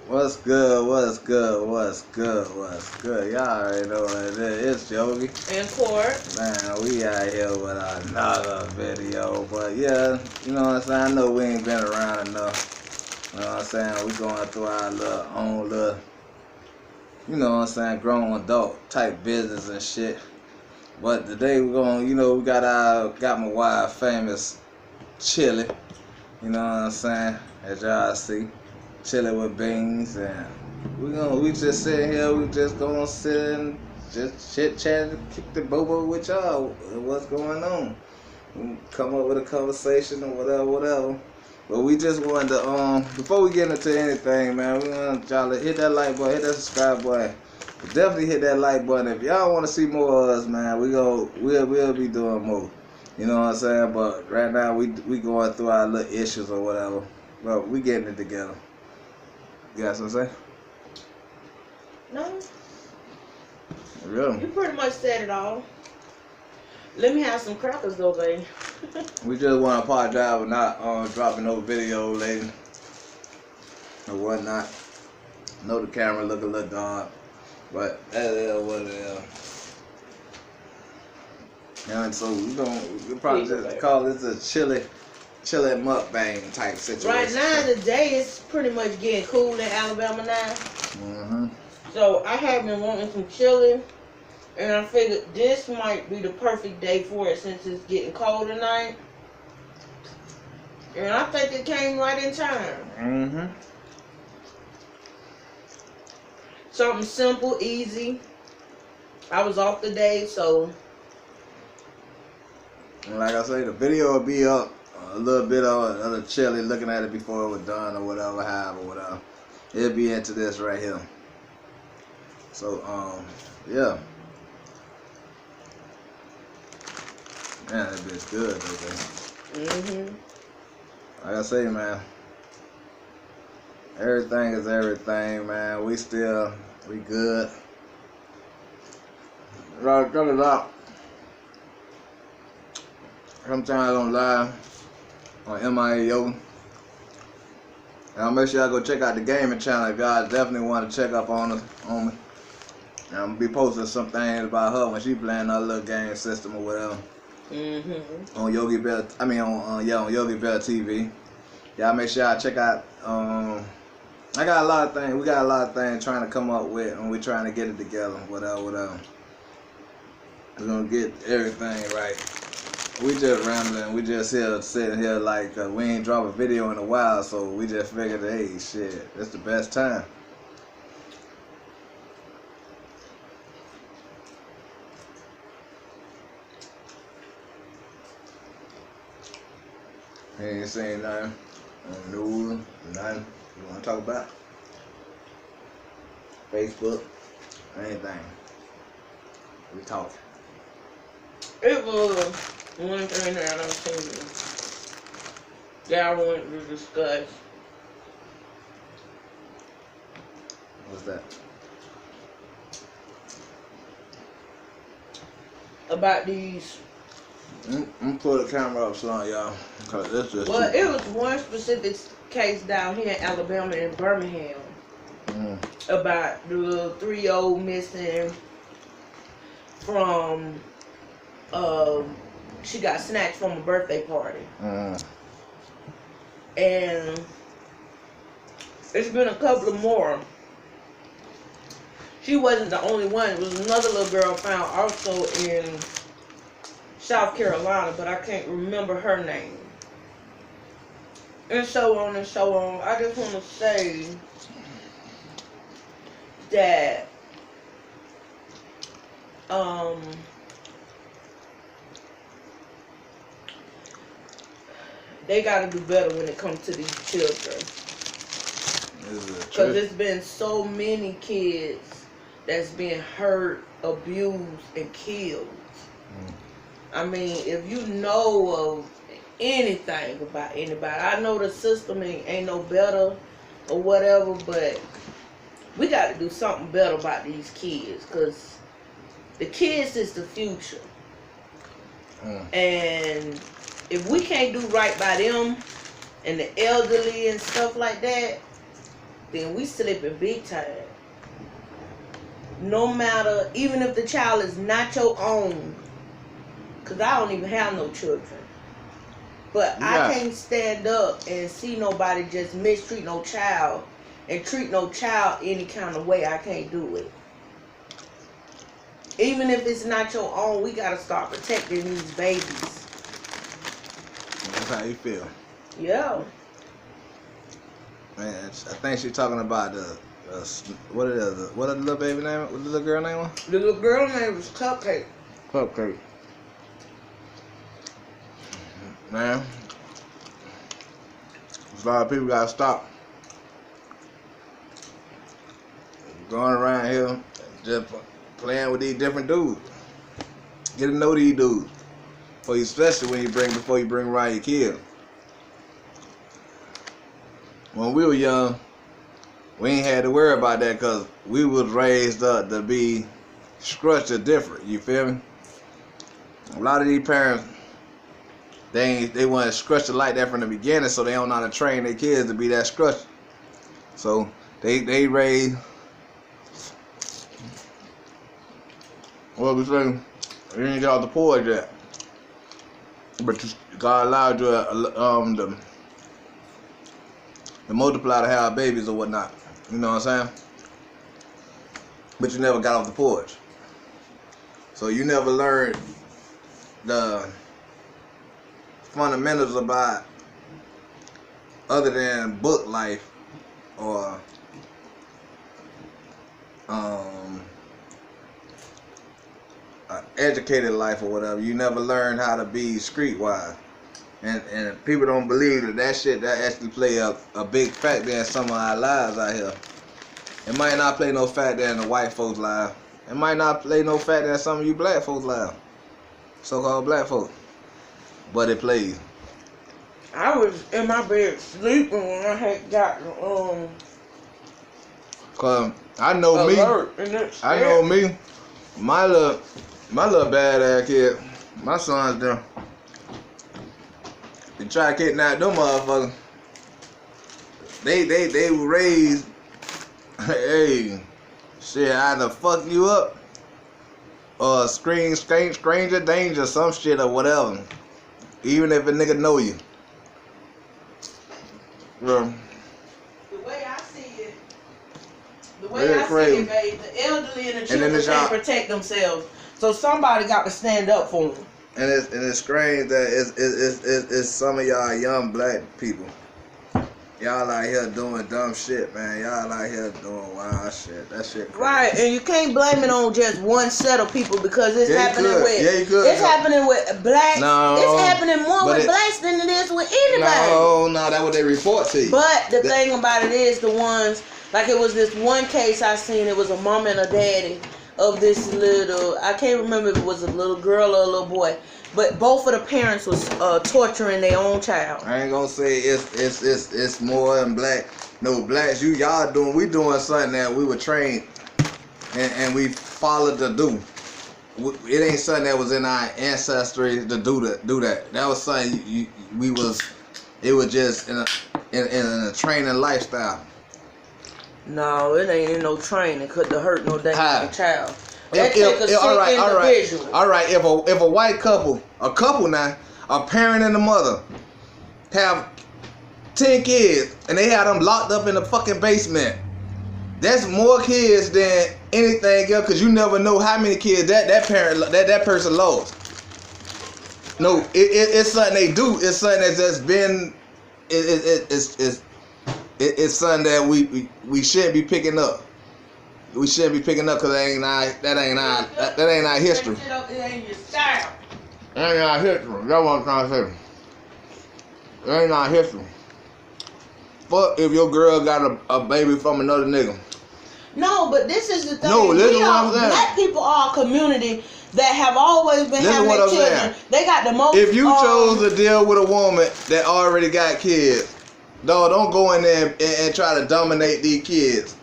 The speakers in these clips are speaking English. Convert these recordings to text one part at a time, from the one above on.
What's good? What's good? What's good? What's good? Y'all already know what it is. It's Yogi. And Court. Man, we out here with another video. But yeah, you know what I'm saying? I know we ain't been around enough. You know what I'm saying? We going through our own little, you know what I'm saying, grown adult type business and shit. But today we're going, we got my wife famous chili. You know what I'm saying? As y'all see. Chilling with beans, and we just sitting here, we just gonna sit and just chit chat and kick the bobo with y'all. What's going on? We come up with a conversation or whatever. But we just wanted to before we get into anything, man, we want y'all to hit that like button, hit that subscribe button. Definitely hit that like button. If y'all want to see more of us, man, we'll be doing more. You know what I'm saying? But right now we going through our little issues or whatever. But we getting it together. You got something to say? No. Really? You pretty much said it all. Let me have some crackers though, baby. We just want to apologize for not dropping no video lately or whatnot. I know the camera look a little dark, but that is what it is. And so we'll probably just call this a chili mukbang type situation. Right now, the day is pretty much getting cool in Alabama now. Mm-hmm. So I have been wanting some chili, and I figured this might be the perfect day for it since it's getting cold tonight. And I think it came right in time. Mm-hmm. Something simple, easy. I was off today, so. And like I say, the video will be up. A little bit of the chili, looking at it before it was done or whatever. It'll be into this right here. So, yeah. Man, that bitch good, Mm-hmm. Like I say, man, everything is everything, man. We good. Right, cut it out. Sometimes I don't lie. On MIA Yoga. And I'll make sure y'all go check out the gaming channel if y'all definitely want to check up on me. And I'm gonna be posting some things about her when she playing her little game system or whatever. Mm-hmm. On Yogi Bell, on Yogi Bell TV. Y'all make sure y'all check out. I got a lot of things. We got a lot of things trying to come up with, and we're trying to get it together. Whatever. We're gonna get everything right. We just rambling. We just sitting here like we ain't dropped a video in a while, so we just figured, hey, shit, it's the best time. He ain't saying nothing on the news, nothing you want to talk about. Facebook, anything. We talking. It was one thing that I don't think that I wanted to discuss. What's that? About these. I'm put the camera up slow, y'all. Cause this just. Well, it was one specific case down here in Alabama in Birmingham about the little 3-year-old missing from. She got snatched from a birthday party. And it's been a couple of more. She wasn't the only one. It was another little girl found also in South Carolina, but I can't remember her name. And so on and so on. I just want to say that they gotta do better when it comes to these children. Because there's been so many kids that's been hurt, abused, and killed. I mean, if you know of anything about anybody, I know the system ain't no better or whatever, but we got to do something better about these kids, because the kids is the future. And if we can't do right by them and the elderly and stuff like that, then we slipping big time. No matter, even if the child is not your own, because I don't even have no children. But I can't stand up and see nobody just mistreat no child and treat no child any kind of way. I can't do it. Even if it's not your own, we gotta start protecting these babies. That's how you feel. Yeah. Man, I think she's talking about what is the little baby name? What the little girl name was? The little girl name was Cupcake. Cupcake. Man, there's a lot of people gotta stop going around here just playing with these different dudes. Get to know these dudes, especially before you bring around your kids. When we were young, we ain't had to worry about that because we was raised up to be structured different. You feel me? A lot of these parents, they want to structure like that from the beginning, so they don't know how to train their kids to be that structured. So they raise, what we saying? You ain't got off the porch yet, but God allowed you to multiply to have babies or whatnot. You know what I'm saying? But you never got off the porch, so you never learned the fundamentals about other than book life or educated life or whatever. You never learn how to be streetwise, and people don't believe that shit that actually play a big factor in some of our lives out here. It might not play no factor in the white folks' lives. It might not play no factor in some of you black folks' lives, so-called black folks, but it plays. I was in my bed sleeping when I had got Cause I know me, my little badass kid, my sons them. They try to kidnap them motherfuckers. They were raised, hey, shit, either fuck you up or scream stranger danger, some shit or whatever. Even if a nigga know you. Well, the way I see it, babe, the elderly and the children can't protect themselves. So somebody got to stand up for them. And it's strange that it's some of y'all young black people. Y'all out here doing dumb shit, man. Y'all out here doing wild shit. That shit crazy. Right, and you can't blame it on just one set of people because it's happening with it's happening with blacks. No, it's happening more with blacks than it is with anybody. No, that's what they report to you. But the thing about it is the ones, like it was this one case I seen, it was a mom and a daddy of this little, I can't remember if it was a little girl or a little boy, but both of the parents was torturing their own child. I ain't gonna say it's more than black. No, blacks, we doing something that we were trained and we followed to do. It ain't something that was in our ancestry to do that. That was something it was just in a training lifestyle. No, it ain't in no training. Could to hurt no damn child. All right. If a white couple, a parent and a mother, have 10 kids and they have them locked up in the fucking basement, that's more kids than anything else. Cause you never know how many kids that person lost. No, it's something they do. It's something that's just been. It's something that we shouldn't be picking up. We shouldn't be picking up because that ain't our history. It ain't your style. That ain't our history. That's what I'm trying to say. It ain't our history. Fuck if your girl got a baby from another nigga. No, but this is the thing. No, listen what I'm saying. Black people are a community that have always been having their children. They got the most. If you chose to deal with a woman that already got kids, dog, don't go in there and try to dominate these kids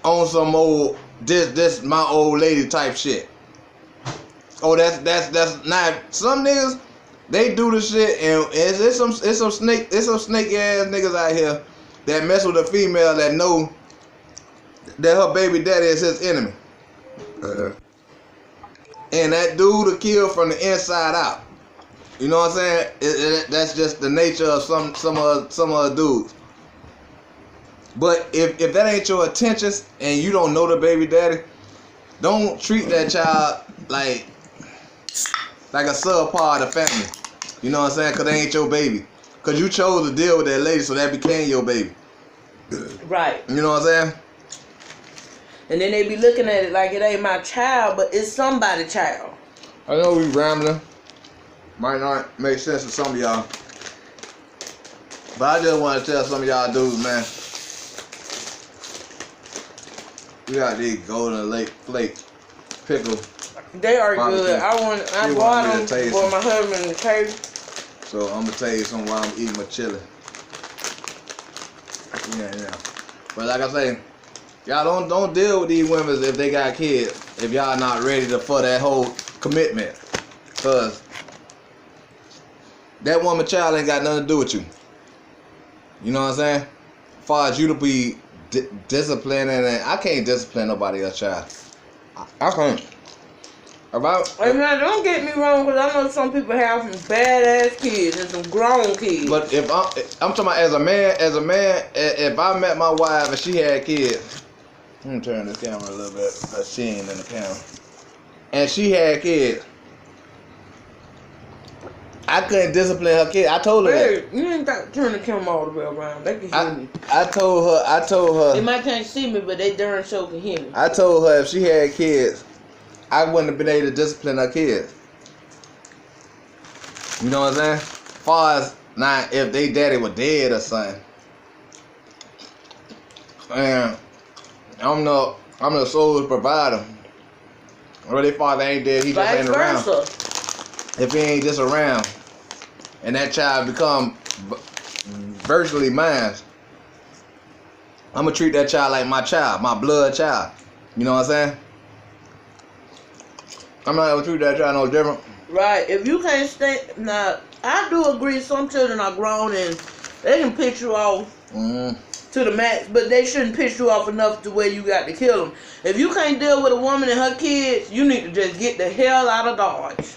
on some old this my old lady type shit. Oh, that's not some niggas. They do the shit and it's some snake ass niggas out here that mess with a female that know that her baby daddy is his enemy. And that dude will kill from the inside out. You know what I'm saying? That's just the nature of some of the dudes. But if that ain't your intentions and you don't know the baby daddy, don't treat that child like a subpart of the family. You know what I'm saying? Because they ain't your baby. Because you chose to deal with that lady, so that became your baby. Right. You know what I'm saying? And then they be looking at it like it ain't my child, but it's somebody's child. I know we rambling. Might not make sense to some of y'all. But I just want to tell some of y'all dudes, man. We got these golden lake flake pickle. They are barbecue. good. I bought them for my husband and Katie. So I'm gonna tell you something while I'm eating my chili. Yeah. But like I say, y'all don't deal with these women if they got kids. If y'all not ready for that whole commitment, cause that woman child ain't got nothing to do with you. You know what I'm saying? As far as you to be disciplined, and I can't discipline nobody else's child. I can't. Hey man, don't get me wrong, because I know some people have some badass kids and some grown kids. But if I'm talking about as a man, if I met my wife and she had kids, let me turn this camera a little bit because she ain't in the camera, and she had kids, I couldn't discipline her kid. I told her that. You ain't got to turn the camera all the way around. They can hear me. I told her. They might can't see me, but they darn sure can hear me. I told her if she had kids, I wouldn't have been able to discipline her kids. You know what I'm saying? As far as now, if they daddy was dead or something, and I'm the sole provider, or their father ain't dead, he just ain't around. If he ain't just around, and that child become virtually mine, I'm gonna treat that child like my child, my blood child. You know what I'm saying? I'm not gonna treat that child no different. Right. If you can't stay, now I do agree. Some children are grown and they can pitch you off to the max, but they shouldn't pitch you off enough to where you got to kill them. If you can't deal with a woman and her kids, you need to just get the hell out of Dodge.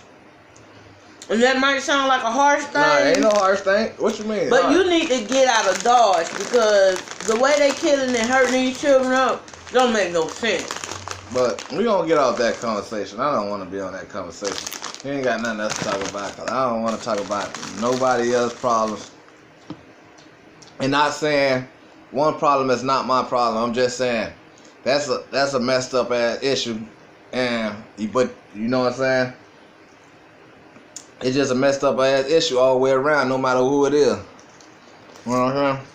And that might sound like a harsh thing. Nah, ain't no harsh thing. What you mean? But you need to get out of Dodge, because the way they killing and hurting these children up don't make no sense. But we gonna get off that conversation. I don't want to be on that conversation. We ain't got nothing else to talk about, because I don't want to talk about nobody else's problems. And not saying one problem is not my problem. I'm just saying that's a messed up ass issue. But you know what I'm saying? It's just a messed up ass issue all the way around, no matter who it is. You know what I'm saying?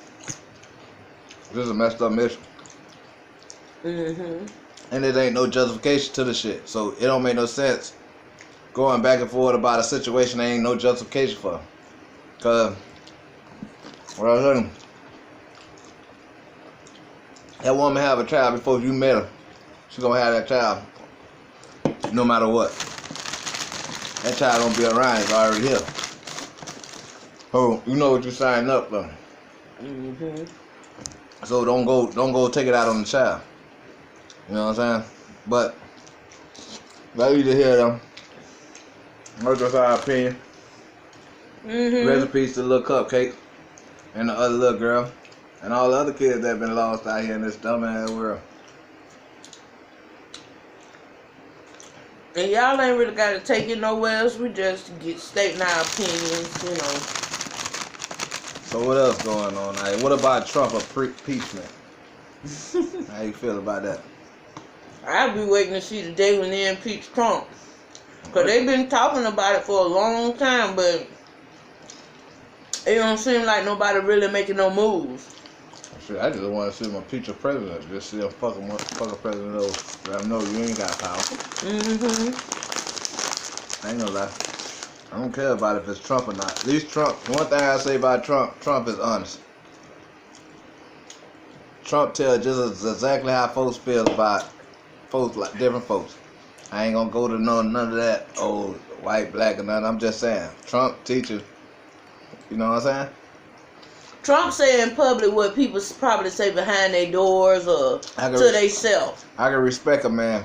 This is a messed up issue. And it ain't no justification to the shit. So it don't make no sense going back and forth about a situation there ain't no justification for. Cause what I was saying, that woman have a child before you met her. She gonna have that child no matter what. That child gonna be around, it's already here. Oh, you know what you signed up for. So don't go take it out on the child. You know what I'm saying? But let you to hear them. That's just our opinion. Rest in peace to little Cupcake and the other little girl and all the other kids that been lost out here in this dumbass world. And y'all ain't really got to take it nowhere else. We just stating our opinions, you know. So what else going on? Like, what about Trump impeachment? How you feel about that? I'll be waiting to see the day when they impeach Trump. Because they've been talking about it for a long time, but it don't seem like nobody really making no moves. Shit, I just want to see my future president. Just see a fucking president let him know you ain't got power. I ain't gonna lie. I don't care about if it's Trump or not. At least Trump, one thing I say about Trump is honest. Trump tells just exactly how folks feel about folks, like different folks. I ain't gonna go to none of that old white, black or nothing. I'm just saying, Trump teaches, you know what I'm saying? Trump say in public what people probably say behind their doors or to themselves. I can respect a man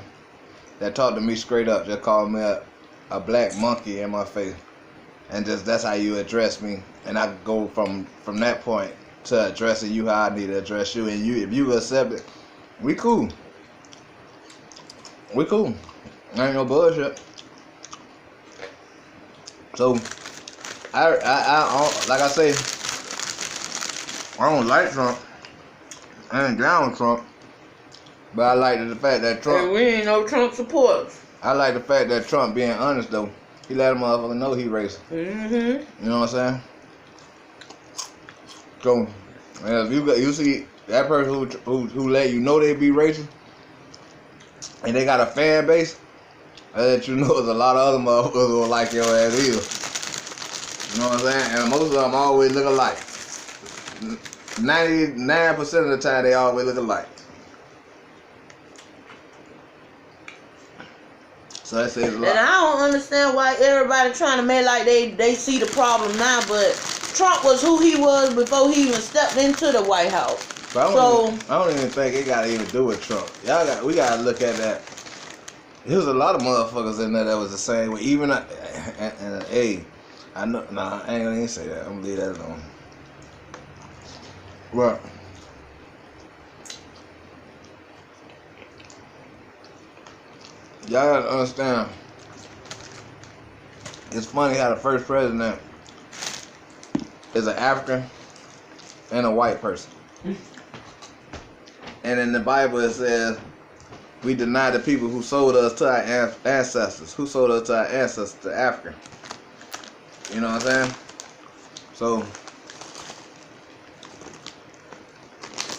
that talked to me straight up, just called me a black monkey in my face, and just that's how you address me, and I go from that point to addressing you how I need to address you, and you if you accept it, we cool. We cool. Ain't no bullshit. So I like I say, I don't like Trump. I ain't down with Trump. But I like the fact that Trump... And we ain't no Trump supporters. I like the fact that Trump being honest, though. He let a motherfucker know he racist. Mm-hmm. You know what I'm saying? So, if you see that person who let you know they be racist, and they got a fan base, I let you know there's a lot of other motherfuckers who like your ass either. You know what I'm saying? And most of them always look alike. 99% of the time, they always look alike. So that says a lot. And I don't understand why everybody trying to make like they see the problem now, but Trump was who he was before he even stepped into the White House. I don't even think it got to even do with Trump. We gotta look at that. There was a lot of motherfuckers in there that was the same way. Even hey, I know. Nah, I ain't gonna even say that. I'm gonna leave that alone. Well, y'all gotta understand. It's funny how the first president is an African and a white person. And in the Bible it says, we deny the people who sold us to our ancestors. Who sold us to our ancestors, to Africa. You know what I'm saying? So,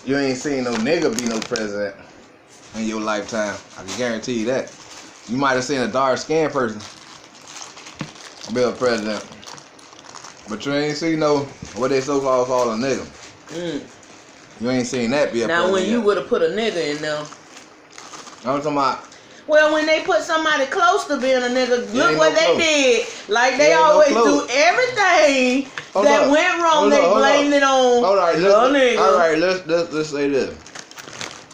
you ain't seen no nigga be no president in your lifetime. I can guarantee you that. You might have seen a dark-skinned person be a president. But you ain't seen no, what they so-called call a nigga. You ain't seen that be a president. Now, when you would have put a nigga in there. I'm talking about. Well, when they put somebody close to being a nigga, look what they did. Like they always do everything that went wrong. They blamed it on the nigga. All right, let's say this.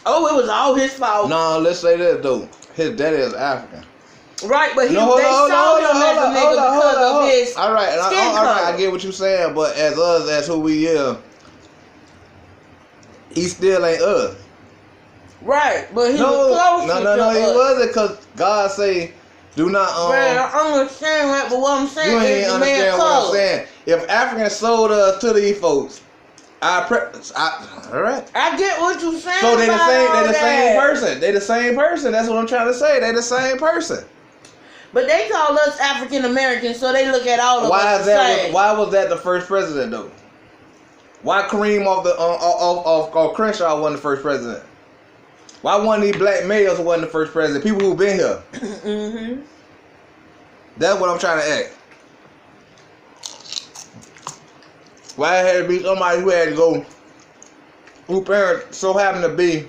Oh, it was all his fault. No, let's say this though. His daddy is African. Right, but they saw him as a nigga because of his skin color. All right, I get what you're saying, but as us, as who we is, he still ain't us. Right, but he was close to us. No, he wasn't, because God say, do not... Man, I understand that, but what I'm saying you ain't is understand what I'm saying. If Africans sold us to these folks, all right. I get what you're saying. So they the same person. They the same person. That's what I'm trying to say. They the same person. But they call us African Americans, so they look at all of us the same. Why was that the first president though? Why Kareem off Crenshaw wasn't the first president? Why one of these black males wasn't the first president? People who been here. Mm-hmm. That's what I'm trying to ask. Why it had to be somebody who had to go, who parents so happen to be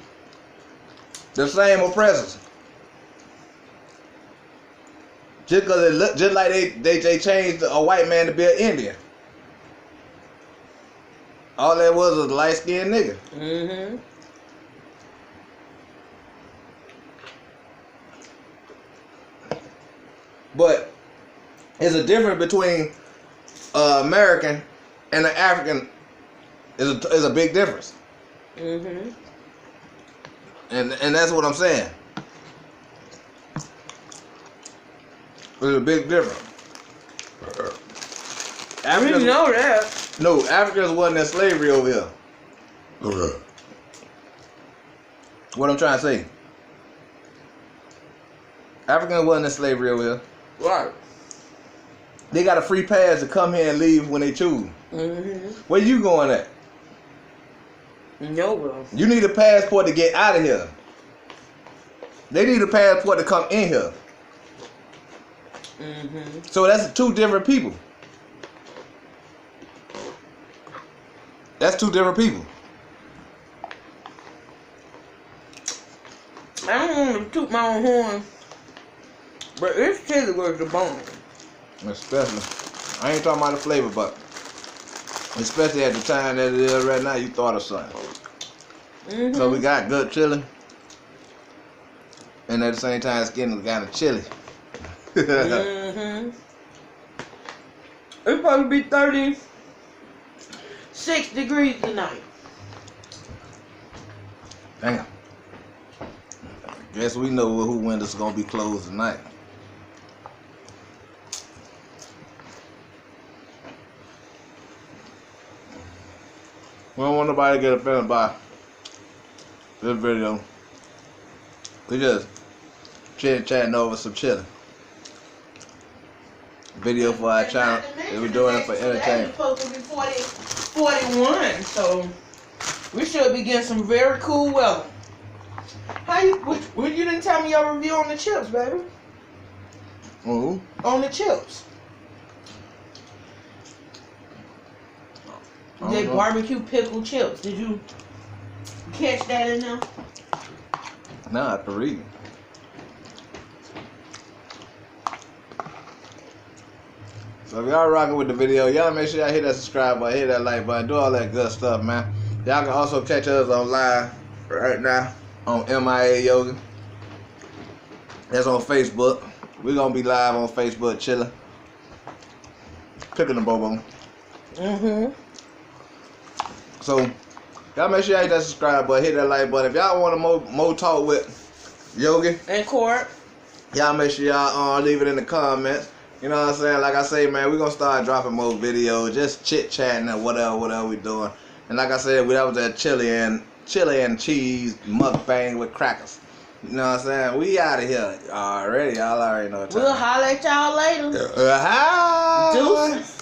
the same oppressors? Just because just like they changed a white man to be an Indian. All that was a light-skinned nigga. Mm-hmm. But there's a difference between American and an African. Is a big difference. Mm-hmm. And that's what I'm saying. There's a big difference. We know that. No, Africans wasn't in slavery over here. Okay. What I'm trying to say. Africans wasn't in slavery over here. Right. They got a free pass to come here and leave when they choose. Mm-hmm. Where you going at? Nowhere. You need a passport to get out of here. They need a passport to come in here. Mm-hmm. So that's two different people. That's two different people. I don't want to toot my own horn, but it's chili was the bone. Especially. I ain't talking about the flavor, but Especially at the time that it is right now, you thought of something. Mm-hmm. So we got good chili. And at the same time, it's getting kind of chilly. Mm-hmm. It'll probably be 36 degrees tonight. Damn. Guess we know who windows gonna be closed tonight. We don't want nobody to get offended by this video. We just chatting over some chili. Video for our channel. We're doing it for entertainment. It's supposed to be 41, so we should be getting some very cool weather. You didn't tell me your review on the chips, baby. Ooh. On the chips. They barbecue pickle chips. Did you catch that in there? Nah, I can read. So if y'all rocking with the video, y'all make sure y'all hit that subscribe button, hit that like button, do all that good stuff, man. Y'all can also catch us on live right now on MIA Yoga. That's on Facebook. We're gonna be live on Facebook chilling. Cooking the bobo. Mm-hmm. So y'all make sure y'all hit that subscribe button, hit that like button. If y'all want more talk with Yogi And Court, y'all make sure y'all leave it in the comments. You know what I'm saying? Like I say, man, we're gonna start dropping more videos, just chit chatting and whatever we doing. And like I said, that was that chili and cheese mukbang with crackers. You know what I'm saying? We out of here already. Y'all already know what time. we'll holler at y'all later. Deuces.